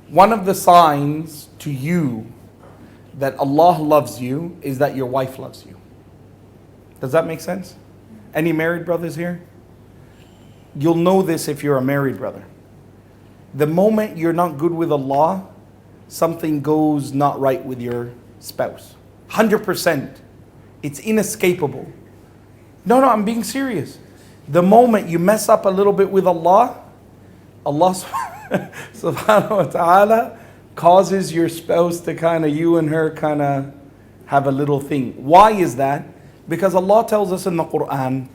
One of the signs to you that Allah loves you is that your wife loves you. Does that make sense? Any married brothers here? You'll know this if you're a married brother. The moment you're not good with Allah, something goes not right with your spouse. 100%. It's inescapable. No, I'm being serious. The moment you mess up a little bit with Allah, Allah subhanahu wa ta'ala causes your spouse to you and her have a little thing. Why is that? Because Allah tells us in the Quran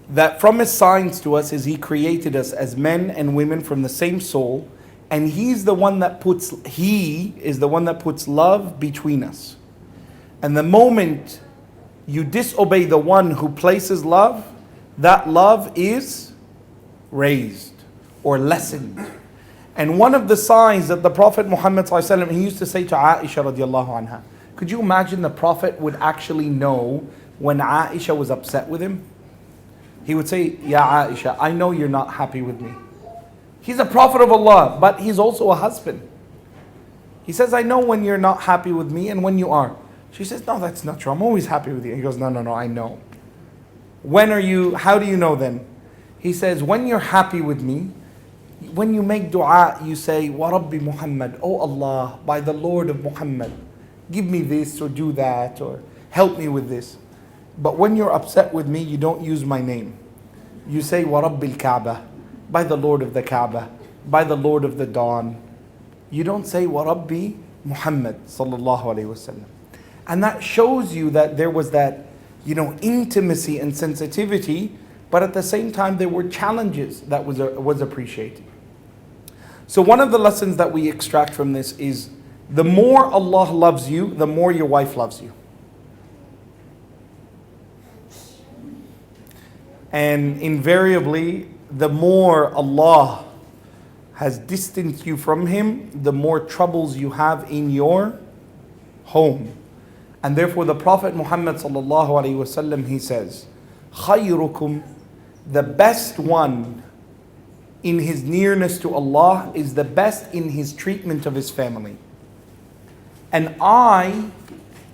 that from His signs to us is He created us as men and women from the same soul, and He is the one that puts love between us. And the moment you disobey the one who places love, that love is raised or lessened. And one of the signs that the Prophet Muhammad ﷺ, he used to say to Aisha radiallahu anha, could you imagine the Prophet would actually know when Aisha was upset with him? He would say, Ya Aisha, I know you're not happy with me. He's a Prophet of Allah, but he's also a husband. He says, I know when you're not happy with me and when you are. She says, no, that's not true. I'm always happy with you. He goes, no, I know. How do you know then? He says, when you're happy with me, when you make dua, you say, Wa Rabbi Muhammad, oh Allah, by the Lord of Muhammad, give me this or do that or help me with this. But when you're upset with me, you don't use my name. You say, Wa Rabbi al-Kaaba, by the Lord of the Kaaba, by the Lord of the dawn. You don't say, Wa Rabbi Muhammad sallallahu alayhi wasallam. And that shows you that there was that, intimacy and sensitivity, but at the same time there were challenges that was appreciated. So one of the lessons that we extract from this is the more Allah loves you, the more your wife loves you. And invariably, the more Allah has distanced you from Him, the more troubles you have in your home. And therefore the Prophet Muhammad sallallahu alaihi wasallam, he says, خَيْرُكُمْ, the best one in his nearness to Allah is the best in his treatment of his family. And I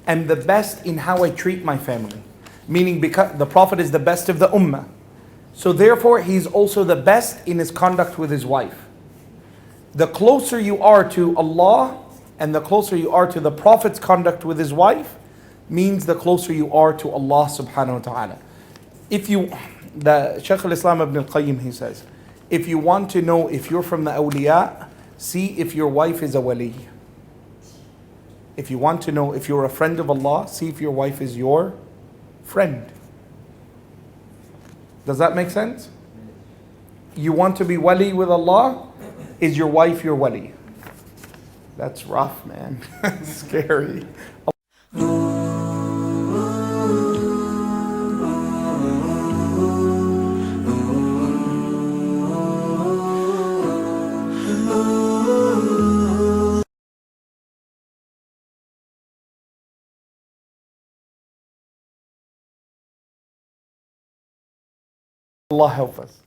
am the best in how I treat my family. Meaning because the Prophet is the best of the ummah. So therefore he's also the best in his conduct with his wife. The closer you are to Allah and the closer you are to the Prophet's conduct with his wife means the closer you are to Allah subhanahu wa ta'ala. The Shaykh al-Islam ibn al-Qayyim, he says, if you want to know if you're from the awliya, see if your wife is a wali. If you want to know if you're a friend of Allah, see if your wife is your friend. Does that make sense? You want to be wali with Allah? Is your wife your wali? That's rough, man. Scary. Allah help us.